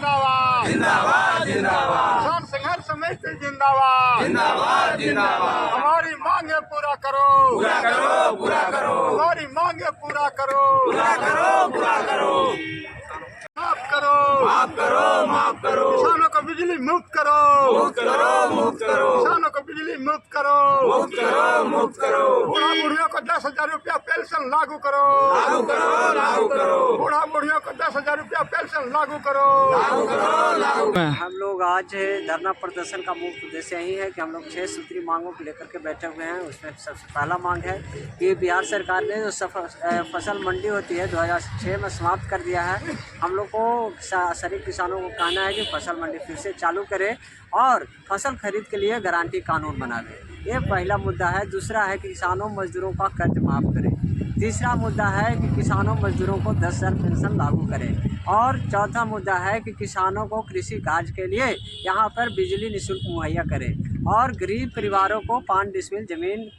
जिंदाबाद जिंदाबाद जिंदाबाद किसान संघर्ष समिति जिंदाबाद जिंदाबाद जिंदाबाद हमारी मांगे पूरा करो पूरा करो पूरा करो हमारी मांगे पूरा करो पूरा करो पूरा करो माफ करो माफ करो माफ करो किसानों को बिजली मुक्त करो मुक्त करो मुक्त करो किसानों को बिजली मुक्त करो मुक्त करो मुक्त करो बूढ़ा बुढ़ियों को 10,000 रुपया पेंशन लागू करो लागू करो लागू करो बूढ़ा बुढ़ियों को 10,000 रुपया पेंशन लागू करो लागू करो लागू हम लोग आज धरना प्रदर्शन का मुख्य उद्देश्य यही है कि हम लोग 6 सूत्री मांगों को लेकर के बैठे हुए हैं। उसमें सबसे पहला मांग है कि बिहार सरकार ने जो फसल मंडी होती है 2006 में समाप्त कर दिया है। हम लोग को सभी किसानों को कहना है कि फसल मंडी फिर से चालू करें और फसल खरीद के लिए गारंटी कानून बनावे। ये पहला मुद्दा है। दूसरा है कि किसानों मजदूरों का कर्ज माफ़ करें। तीसरा मुद्दा है कि किसानों मजदूरों को 10,000 पेंशन लागू करें। और चौथा मुद्दा है कि किसानों को कृषि कार्य के लिए यहाँ पर बिजली निःशुल्क मुहैया करें और गरीब परिवारों को 5 डिसमिल ज़मीन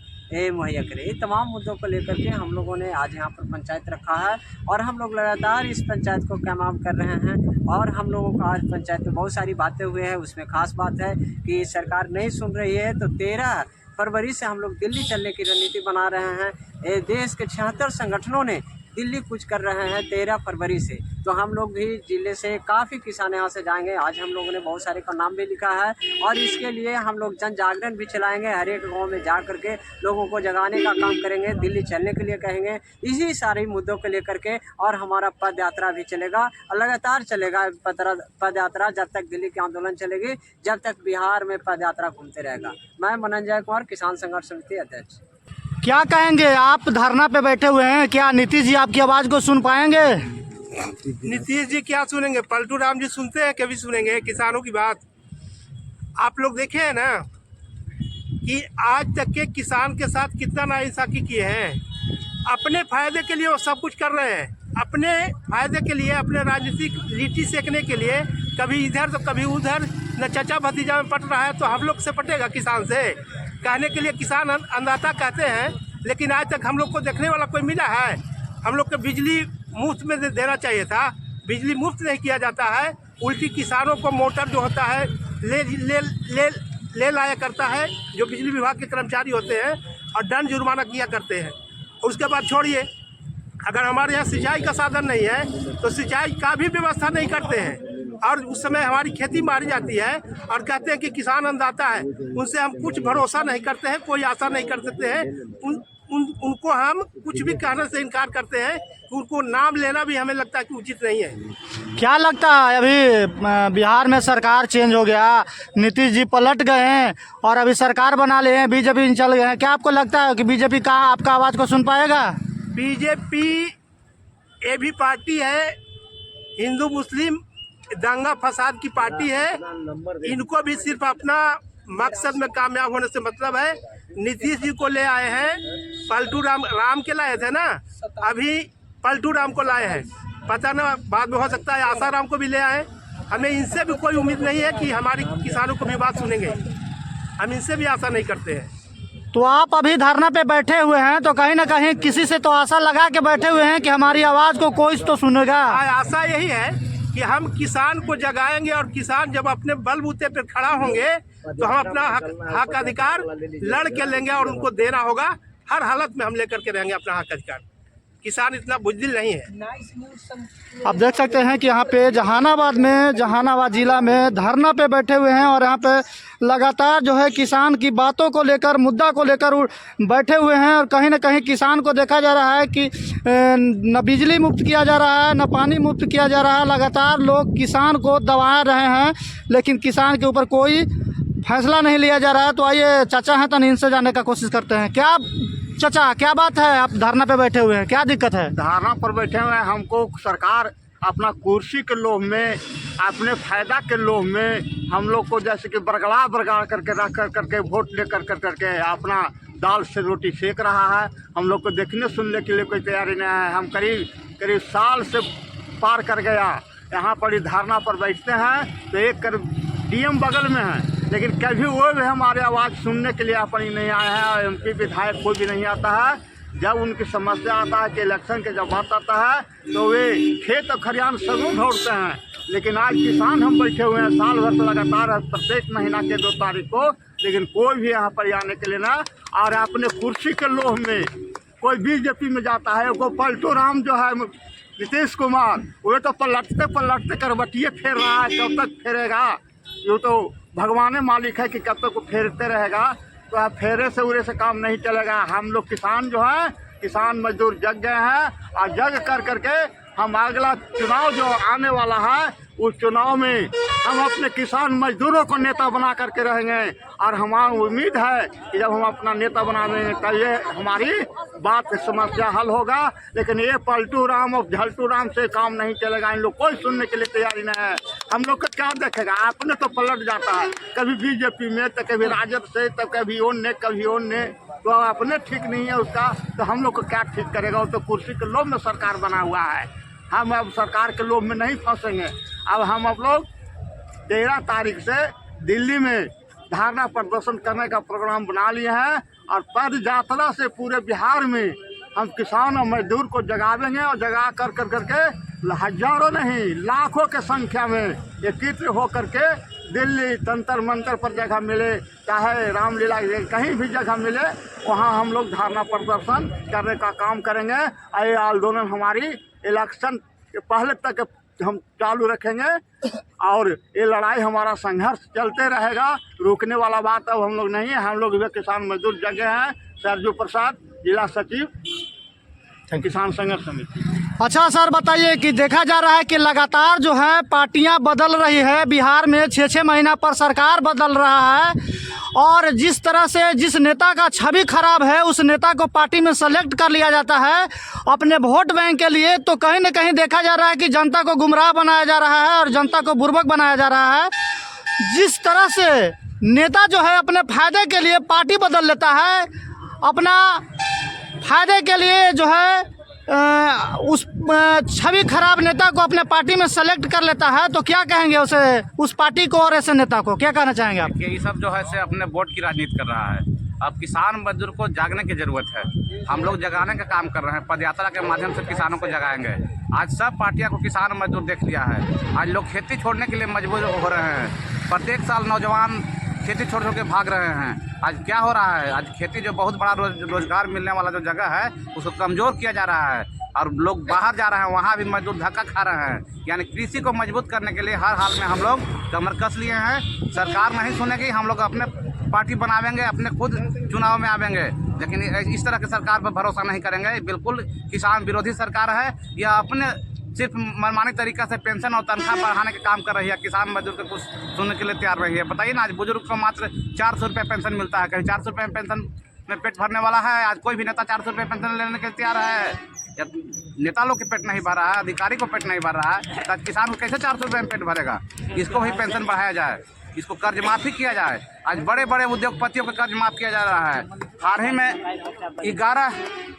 मुहैया करें। ये तमाम मुद्दों को लेकर के हम लोगों ने आज यहाँ पर पंचायत रखा है और हम लोग लगातार इस पंचायत को कामयाब कर रहे हैं। और हम लोगों का आज पंचायत में बहुत सारी बातें हुई हैं। उसमें खास बात है कि सरकार नहीं सुन रही है तो 13 फरवरी से हम लोग दिल्ली चलने की रणनीति बना रहे हैं। देश के 76 संगठनों ने दिल्ली कूच कर रहे हैं 13 फरवरी से। तो हम लोग भी जिले से काफ़ी किसान यहाँ से जाएंगे। आज हम लोगों ने बहुत सारे का नाम भी लिखा है और इसके लिए हम लोग जन जागरण भी चलाएंगे। हर एक गाँव में जा कर के लोगों को जगाने का काम करेंगे। दिल्ली चलने के लिए कहेंगे। इसी सारे मुद्दों को लेकर के और हमारा पद यात्रा भी चलेगा और लगातार चलेगा पद यात्रा जब तक दिल्ली की आंदोलन चलेगी, जब तक बिहार में पद यात्रा घूमते रहेगा। मैं मनंजय कुमार, किसान संघर्ष समिति अध्यक्ष। क्या कहेंगे? आप धरना पे बैठे हुए हैं, क्या नीतीश जी आपकी आवाज़ को सुन पाएंगे? नीतीश जी क्या सुनेंगे? पलटू राम जी सुनते हैं, कभी सुनेंगे किसानों की बात? आप लोग देखे हैं ना कि आज तक के किसान के साथ कितना नाइंसाफी किए हैं। अपने फायदे के लिए वो सब कुछ कर रहे हैं, अपने फायदे के लिए, अपने राजनीतिक लिट्टी सेकने के लिए, कभी इधर तो कभी उधर। न चचा भतीजा में पट रहा है तो हम लोग से पटेगा किसान से? कहने के लिए किसान अन्नदाता कहते हैं, लेकिन आज तक हम लोग को देखने वाला कोई मिला है? हम लोग को बिजली मुफ्त में देना चाहिए था, बिजली मुफ्त नहीं किया जाता है। उल्टी किसानों को मोटर जो होता है ले लाया करता है, जो बिजली विभाग के कर्मचारी होते हैं, और दंड जुर्माना किया करते हैं। उसके बाद छोड़िए, अगर हमारे यहाँ सिंचाई का साधन नहीं है तो सिंचाई का भी व्यवस्था नहीं करते हैं और उस समय हमारी खेती मारी जाती है और कहते हैं कि किसान अन्नदाता है। उनसे हम कुछ भरोसा नहीं करते हैं, कोई आशा नहीं कर सकते हैं। उनको हम कुछ भी कहने से इनकार करते हैं। उनको नाम लेना भी हमें लगता है कि उचित नहीं है। क्या लगता है अभी बिहार में सरकार चेंज हो गया, नीतीश जी पलट गए हैं और अभी सरकार बना ले हैं, बीजेपी में चल गए हैं, क्या आपको लगता है कि बीजेपी का आपका आवाज़ को सुन पाएगा? बीजेपी ये भी पार्टी है, हिंदू मुस्लिम दंगा फसाद की पार्टी है। इनको भी सिर्फ अपना मकसद में कामयाब होने से मतलब है। नीतीश जी को ले आए हैं, पलटू राम के लाए थे ना, अभी पलटू राम को लाए हैं। पता ना बाद में हो सकता है आशा राम को भी ले आए। हमें इनसे भी कोई उम्मीद नहीं है कि हमारी किसानों को भी बात सुनेंगे। हम इनसे भी आशा नहीं करते हैं। तो आप अभी धरना पे बैठे हुए हैं तो कहीं ना कहीं किसी से तो आशा लगा के बैठे हुए हैं कि हमारी आवाज़ को कोई तो सुनेगा। आशा यही है कि हम किसान को जगाएंगे और किसान जब अपने बलबूते पर खड़ा होंगे तो हम अपना हक अधिकार लड़ के लेंगे और उनको देना होगा। हर हालत में हम लेकर के रहेंगे अपना हक अधिकार। किसान इतना बुज़दिल नहीं है। आप देख सकते हैं कि यहाँ पे जहानाबाद जिला में धरना पे बैठे हुए हैं और यहाँ पे लगातार जो है किसान की बातों को लेकर, मुद्दा को लेकर बैठे हुए हैं। और कहीं ना कहीं किसान को देखा जा रहा है कि न बिजली मुफ्त किया जा रहा है, न पानी मुफ्त किया जा रहा है। लगातार लोग किसान को दबा रहे हैं, लेकिन किसान के ऊपर कोई फैसला नहीं लिया जा रहा है। तो आइए चाचा हैं तो इनसे जानने का कोशिश करते हैं। क्या चाचा, क्या बात है, आप धरना पे बैठे हुए हैं, क्या दिक्कत है? धरना पर बैठे हुए हैं, हमको सरकार अपना कुर्सी के लोभ में, अपने फायदा के लोभ में हम लोग को जैसे कि बरगड़ा करके रख करके वोट ले करके अपना दाल से रोटी सेक रहा है। हम लोग को देखने सुनने के लिए कोई तैयारी नहीं है। हम करीब साल से पार कर गया यहाँ पर धरना पर बैठते हैं तो एक डीएम बगल में है, लेकिन कभी वो भी हमारी आवाज़ सुनने के लिए अपन नहीं आए हैं। एमपी विधायक कोई भी नहीं आता है। जब उनकी समस्या आता है कि इलेक्शन के जब बात आता है तो वे खेत और खलिहान सब दौड़ते हैं लेकिन आज किसान हम बैठे हुए हैं साल भर से लगातार प्रत्येक महीना के 2 तारीख को, लेकिन कोई भी यहाँ पर आने के लिए ना, और अपने कुर्सी के लोभ में कोई बीजेपी में जाता है। वो पलटू राम जो है नीतीश कुमार, वो तो पलटते पलटते करवटिए फेर रहा है, कब तक फेरेगा? ये तो भगवान मालिक है कि कब तक वो फेरते रहेगा। तो आप फेरे से उरे से काम नहीं चलेगा। हम लोग किसान जो है, किसान मजदूर जग गए हैं, और जग कर करके हम अगला चुनाव जो आने वाला है उस चुनाव में हम अपने किसान मजदूरों को नेता बना करके रहेंगे। और हमारी उम्मीद है कि जब हम अपना नेता बना देंगे तब ये हमारी बात समस्या हल होगा। लेकिन ये पलटू राम और झलटू राम से काम नहीं चलेगा। इन लोग कोई सुनने के लिए तैयारी नहीं है। हम लोग को क्या देखेगा? आपने तो पलट जाता है, कभी बीजेपी में तो कभी राजद से, तो कभी ओन्ने कभी ओन्ने। तो अपने ठीक नहीं है उसका, तो हम लोग को क्या ठीक करेगा? वो तो कुर्सी के लोभ में सरकार बना हुआ है। हम अब सरकार के लोभ में नहीं फंसेंगे। अब हम लोग 13 तारीख से दिल्ली में धरना प्रदर्शन करने का प्रोग्राम बना लिए हैं, और पद यात्रा से पूरे बिहार में हम किसान और मजदूर को जगावेंगे, और जगा कर करके हजारों नहीं लाखों के संख्या में एकत्रित हो करके दिल्ली तंत्र मंत्र पर जगह मिले, चाहे रामलीला कहीं भी जगह मिले, वहाँ हम लोग धरना प्रदर्शन करने का काम करेंगे। और ये आंदोलन हमारी इलेक्शन के पहले तक हम चालू रखेंगे, और ये लड़ाई हमारा संघर्ष चलते रहेगा। रुकने वाला बात अब हम लोग नहीं है। हम लोग भी किसान मजदूर जगह हैं। सरजू प्रसाद, जिला सचिव, किसान संघर्ष समिति। अच्छा सर, बताइए कि देखा जा रहा है कि लगातार जो है पार्टियां बदल रही है बिहार में, 6-6 महीना पर सरकार बदल रहा है, और जिस तरह से जिस नेता का छवि खराब है उस नेता को पार्टी में सेलेक्ट कर लिया जाता है अपने वोट बैंक के लिए। तो कहीं ना कहीं देखा जा रहा है कि जनता को गुमराह बनाया जा रहा है और जनता को बुर्बक बनाया जा रहा है। जिस तरह से नेता जो है अपने फायदे के लिए पार्टी बदल लेता है, अपना फायदे के लिए जो है उस छवि खराब नेता को अपने पार्टी में सेलेक्ट कर लेता है, तो क्या कहेंगे उस पार्टी को और ऐसे नेता को क्या कहना चाहेंगे आप? ये सब जो है से अपने वोट की राजनीति कर रहा है। अब किसान मजदूर को जागने की जरूरत है। हम लोग जगाने का काम कर रहे हैं, पदयात्रा के माध्यम से किसानों को जगाएंगे। आज सब पार्टियां को किसान मजदूर देख लिया है। आज लोग खेती छोड़ने के लिए मजबूर हो रहे हैं। प्रत्येक साल नौजवान खेती छोड़ छोड़ के भाग रहे हैं। आज क्या हो रहा है? आज खेती जो बहुत बड़ा रोजगार मिलने वाला जो जगह है उसको कमज़ोर किया जा रहा है, और लोग बाहर जा रहे हैं, वहाँ भी मजदूर धक्का खा रहे हैं। यानी कृषि को मजबूत करने के लिए हर हाल में हम लोग कमर कस लिए हैं। सरकार नहीं सुनेगी, हम लोग अपने पार्टी बनावेंगे, अपने खुद चुनाव में आवेंगे। लेकिन इस तरह की सरकार पर भरोसा नहीं करेंगे। बिल्कुल किसान विरोधी सरकार है। यह अपने सिर्फ मनमानी तरीका से पेंशन और तनख्वाह बढ़ाने का काम कर रही है। किसान मजदूर को कुछ सुनने के लिए तैयार रही है। बताइए ना, आज बुजुर्ग को मात्र 400 रुपये पेंशन मिलता है। कहीं 400 रुपये पेंशन में पेट भरने वाला है? आज कोई भी नेता 400 रुपये पेंशन लेने के लिए तैयार है? जब नेता लोग के पेट नहीं भर रहा है, अधिकारी को पेट नहीं भर रहा है, तो किसान को कैसे 400 रुपये में पेट भरेगा? इसको भी पेंशन बढ़ाया जाए, इसको कर्ज माफ़ी किया जाए। आज बड़े बड़े उद्योगपतियों का कर्ज माफ़ किया जा रहा है। हाल ही में 11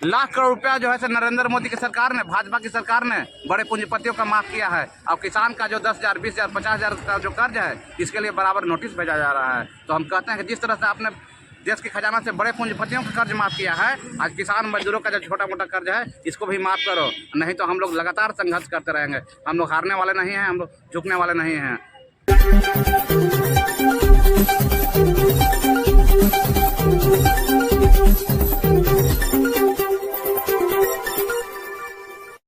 लाख करोड़ रुपया जो है से नरेंद्र मोदी की सरकार ने, भाजपा की सरकार ने बड़े पूंजीपतियों का माफ़ किया है। और किसान का जो 10,000, 20,000, 50,000 का जो कर्ज है, इसके लिए बराबर नोटिस भेजा जा रहा है। तो हम कहते हैं कि जिस तरह से आपने देश के खजाना से बड़े पूंजीपतियों का कर्ज माफ़ किया है, आज किसान मजदूरों का जो छोटा मोटा कर्ज है इसको भी माफ़ करो, नहीं तो हम लोग लगातार संघर्ष करते रहेंगे। हम लोग हारने वाले नहीं हैं, हम लोग झुकने वाले नहीं हैं।